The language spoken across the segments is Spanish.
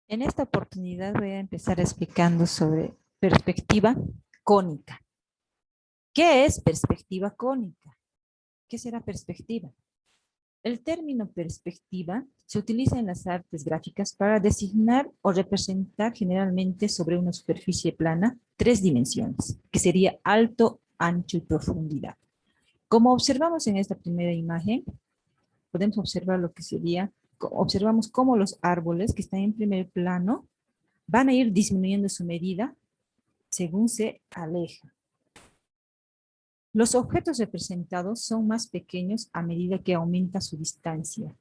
En esta oportunidad voy a empezar explicando sobre perspectiva cónica. ¿Qué es perspectiva cónica? ¿Qué será perspectiva? El término perspectiva se utiliza en las artes gráficas para designar o representar generalmente sobre una superficie plana 3 dimensiones, que sería alto, ancho y profundidad. Como observamos en esta primera imagen, podemos observar lo que sería, observamos cómo los árboles que están en primer plano van a ir disminuyendo su medida según se aleja. Los objetos representados son más pequeños a medida que aumenta su distancia,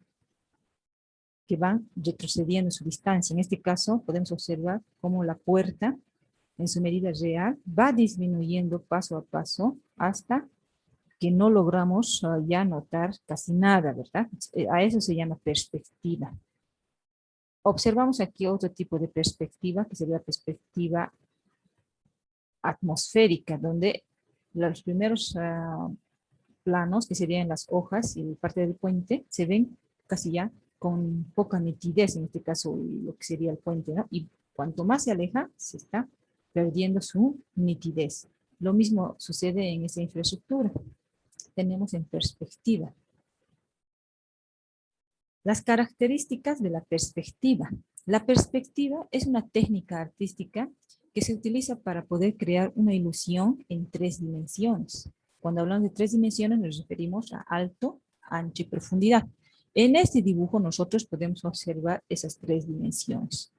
que van retrocediendo su distancia. En este caso, podemos observar cómo la puerta, en su medida real, va disminuyendo paso a paso hasta que no logramos ya notar casi nada, ¿verdad? A eso se llama perspectiva. Observamos aquí otro tipo de perspectiva, que sería perspectiva atmosférica, donde los primeros planos, que serían las hojas y parte del puente, se ven casi ya con poca nitidez, en este caso lo que sería el puente, ¿no? Y cuanto más se aleja, se está perdiendo su nitidez. Lo mismo sucede en esa infraestructura. Tenemos en perspectiva. Las características de la perspectiva. La perspectiva es una técnica artística que se utiliza para poder crear una ilusión en 3 dimensiones. Cuando hablamos de 3 dimensiones nos referimos a alto, ancho y profundidad. En este dibujo nosotros podemos observar esas 3 dimensiones.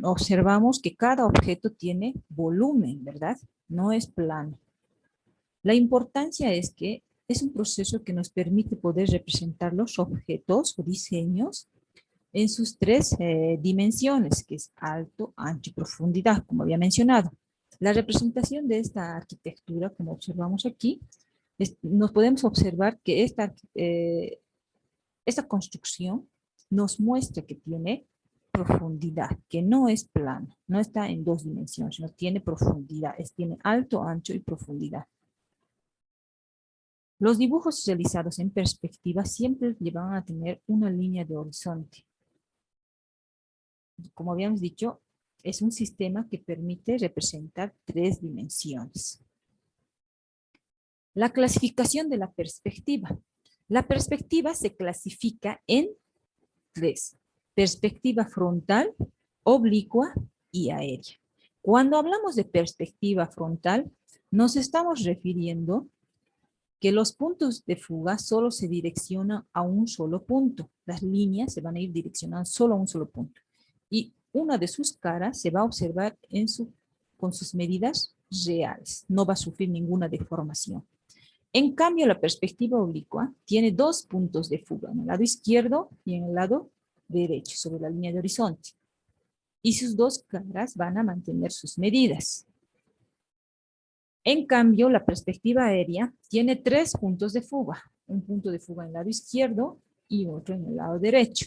Observamos que cada objeto tiene volumen, ¿verdad? No es plano. La importancia es que es un proceso que nos permite poder representar los objetos o diseños en sus 3 dimensiones, que es alto, ancho y profundidad, como había mencionado. La representación de esta arquitectura, como observamos aquí, nos podemos observar que esta construcción nos muestra que tiene profundidad, que no es plano, no está en 2 dimensiones, sino tiene profundidad, tiene alto, ancho y profundidad. Los dibujos realizados en perspectiva siempre llevan a tener una línea de horizonte. Como habíamos dicho, es un sistema que permite representar 3 dimensiones. La clasificación de la perspectiva. La perspectiva se clasifica en 3. Perspectiva frontal, oblicua y aérea. Cuando hablamos de perspectiva frontal, nos estamos refiriendo que los puntos de fuga solo se direccionan a un solo punto. Las líneas se van a ir direccionando solo a un solo punto. Y una de sus caras se va a observar con sus medidas reales. No va a sufrir ninguna deformación. En cambio, la perspectiva oblicua tiene 2 puntos de fuga, en el lado izquierdo y en el lado derecho, sobre la línea de horizonte. Y sus 2 caras van a mantener sus medidas. En cambio, la perspectiva aérea tiene 3 puntos de fuga. Un punto de fuga en el lado izquierdo y otro en el lado derecho,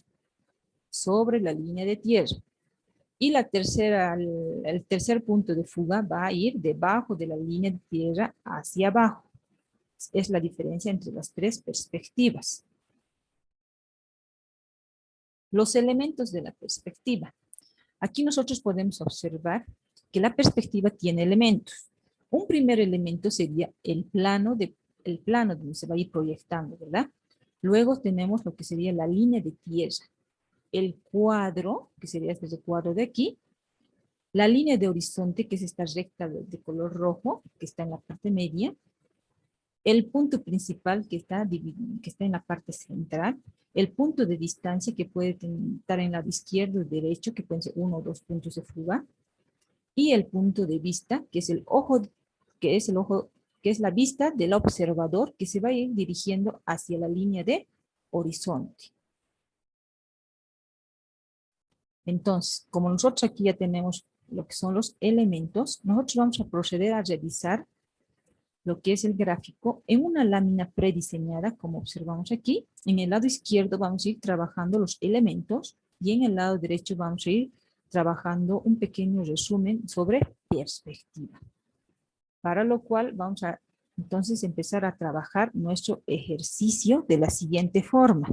sobre la línea de tierra. Y el tercer punto de fuga va a ir debajo de la línea de tierra hacia abajo. Es la diferencia entre las 3 perspectivas. Los elementos de la perspectiva. Aquí nosotros podemos observar que la perspectiva tiene elementos. Un primer elemento sería el plano donde se va a ir proyectando, ¿verdad? Luego tenemos lo que sería la línea de tierra, el cuadro, que sería este cuadro de aquí, la línea de horizonte, que es esta recta de color rojo, que está en la parte media, el punto principal que está en la parte central, el punto de distancia que puede estar en el lado izquierdo y derecho, que pueden ser 1 o 2 puntos de fuga, y el punto de vista, que es que es la vista del observador que se va a ir dirigiendo hacia la línea de horizonte. Entonces, como nosotros aquí ya tenemos lo que son los elementos, nosotros vamos a proceder a revisar lo que es el gráfico en una lámina prediseñada, como observamos aquí. En el lado izquierdo vamos a ir trabajando los elementos y en el lado derecho vamos a ir trabajando un pequeño resumen sobre perspectiva. Para lo cual vamos a Entonces, empezar a trabajar nuestro ejercicio de la siguiente forma.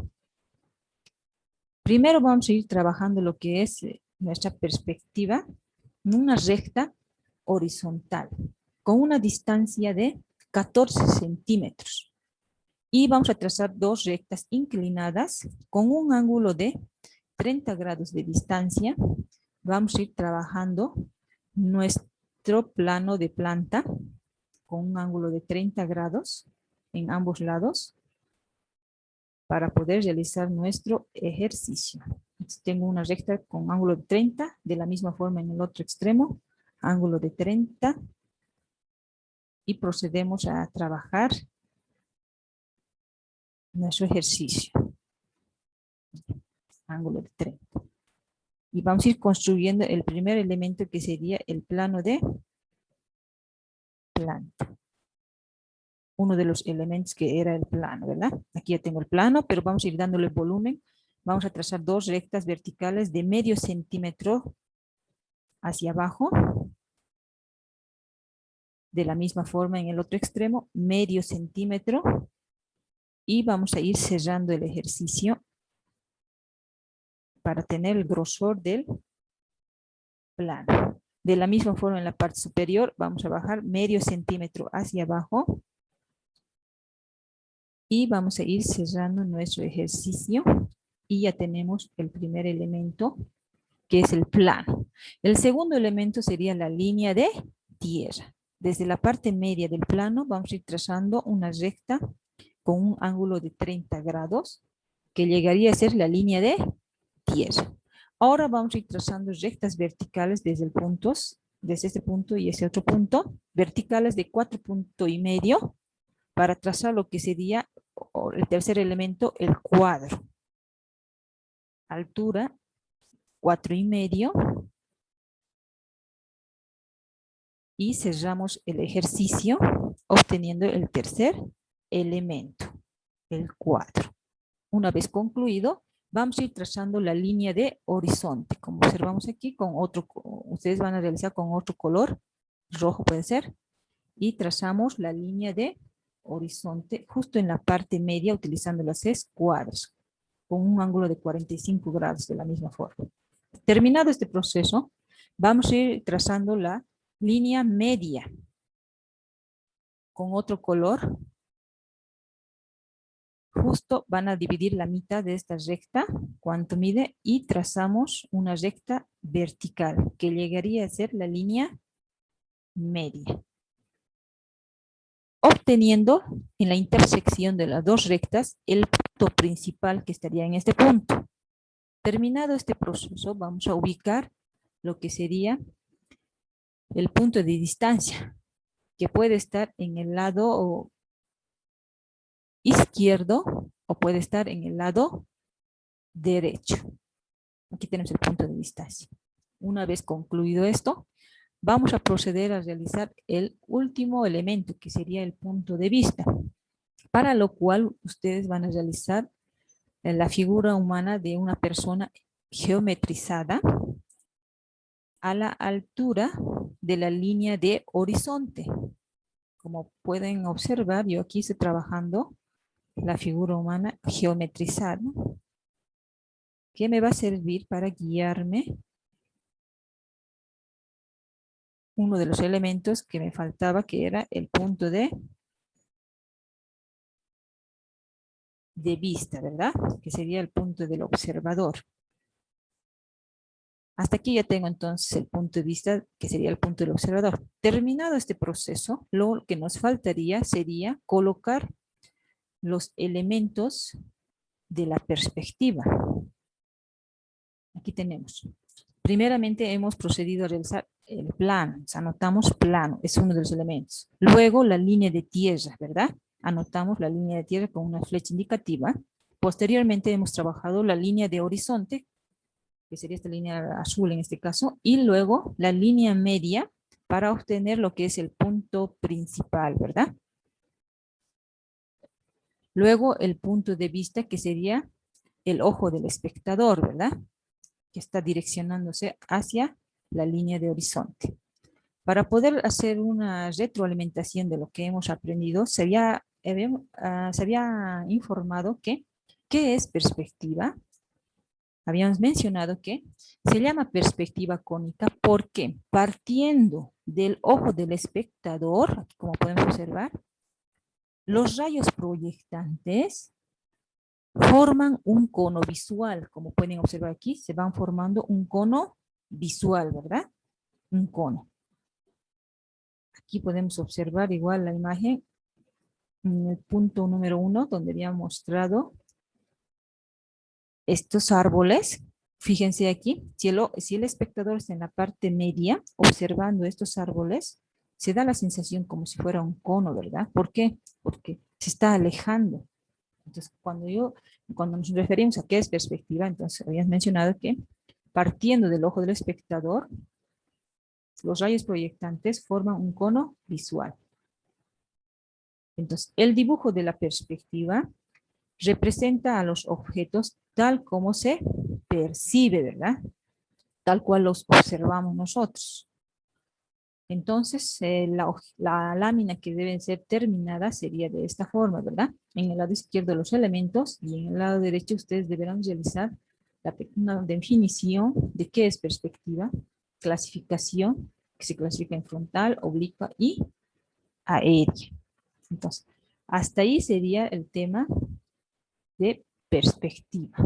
Primero vamos a ir trabajando lo que es nuestra perspectiva en una recta horizontal, con una distancia de 14 centímetros. Y vamos a trazar dos rectas inclinadas con un ángulo de 30 grados de distancia. Vamos a ir trabajando nuestro plano de planta con un ángulo de 30 grados en ambos lados para poder realizar nuestro ejercicio. Entonces, tengo una recta con ángulo de 30, de la misma forma en el otro extremo, ángulo de 30, y procedemos a trabajar nuestro ejercicio. Ángulo de 30. Y vamos a ir construyendo el primer elemento que sería el plano de planta. Uno de los elementos que era el plano, ¿verdad? Aquí ya tengo el plano, pero vamos a ir dándole volumen. Vamos a trazar dos rectas verticales de medio centímetro hacia abajo. De la misma forma en el otro extremo, medio centímetro. Y vamos a ir cerrando el ejercicio para tener el grosor del plano. De la misma forma en la parte superior, vamos a bajar medio centímetro hacia abajo. Y vamos a ir cerrando nuestro ejercicio. Y ya tenemos el primer elemento, que es el plano. El segundo elemento sería la línea de tierra. Desde la parte media del plano vamos a ir trazando una recta con un ángulo de 30 grados, que llegaría a ser la línea de tierra. Ahora vamos a ir trazando rectas verticales desde este punto y ese otro punto, verticales de 4,5 para trazar lo que sería el tercer elemento, el cuadro. Altura 4,5 y cerramos el ejercicio obteniendo el tercer elemento, el cuadro. Una vez concluido, vamos a ir trazando la línea de horizonte, como observamos aquí, ustedes van a realizar con otro color, rojo puede ser, y trazamos la línea de horizonte justo en la parte media utilizando las escuadras, con un ángulo de 45 grados de la misma forma. Terminado este proceso, vamos a ir trazando la línea media con otro color. Justo van a dividir la mitad de esta recta, cuánto mide, y trazamos una recta vertical que llegaría a ser la línea media. Obteniendo en la intersección de las dos rectas el punto principal que estaría en este punto. Terminado este proceso, vamos a ubicar lo que sería el punto de distancia, que puede estar en el lado izquierdo o puede estar en el lado derecho. Aquí tenemos el punto de distancia. Una vez concluido esto, vamos a proceder a realizar el último elemento, que sería el punto de vista, para lo cual ustedes van a realizar la figura humana de una persona geometrizada a la altura de la línea de horizonte. Como pueden observar, yo aquí estoy trabajando la figura humana geometrizada, que me va a servir para guiarme uno de los elementos que me faltaba, que era el punto de vista, ¿verdad? Que sería el punto del observador. Hasta aquí ya tengo entonces el punto de vista, que sería el punto del observador. Terminado este proceso, lo que nos faltaría sería colocar los elementos de la perspectiva. Aquí tenemos. Primeramente hemos procedido a realizar el plano. Anotamos plano, es uno de los elementos. Luego la línea de tierra, ¿verdad? Anotamos la línea de tierra con una flecha indicativa. Posteriormente hemos trabajado la línea de horizonte, que sería esta línea azul en este caso, y luego la línea media para obtener lo que es el punto principal, ¿verdad? Luego el punto de vista, que sería el ojo del espectador, ¿verdad? Que está direccionándose hacia la línea de horizonte. Para poder hacer una retroalimentación de lo que hemos aprendido, se había informado que, ¿qué es perspectiva? Habíamos mencionado que se llama perspectiva cónica porque partiendo del ojo del espectador, aquí como podemos observar, los rayos proyectantes forman un cono visual. Como pueden observar aquí, se van formando un cono visual, ¿verdad? Un cono. Aquí podemos observar igual la imagen en el punto número 1, donde había mostrado estos árboles. Fíjense aquí, si el espectador está en la parte media observando estos árboles, se da la sensación como si fuera un cono, ¿verdad? ¿Por qué? Porque se está alejando. Entonces, cuando nos referimos a qué es perspectiva, entonces habías mencionado que partiendo del ojo del espectador, los rayos proyectantes forman un cono visual. Entonces, el dibujo de la perspectiva representa a los objetos tal como se percibe, ¿verdad? Tal cual los observamos nosotros. Entonces, la lámina que debe ser terminada sería de esta forma, ¿verdad? En el lado izquierdo los elementos y en el lado derecho ustedes deberán realizar una definición de qué es perspectiva, clasificación, que se clasifica en frontal, oblicua y aérea. Entonces, hasta ahí sería el tema de perspectiva.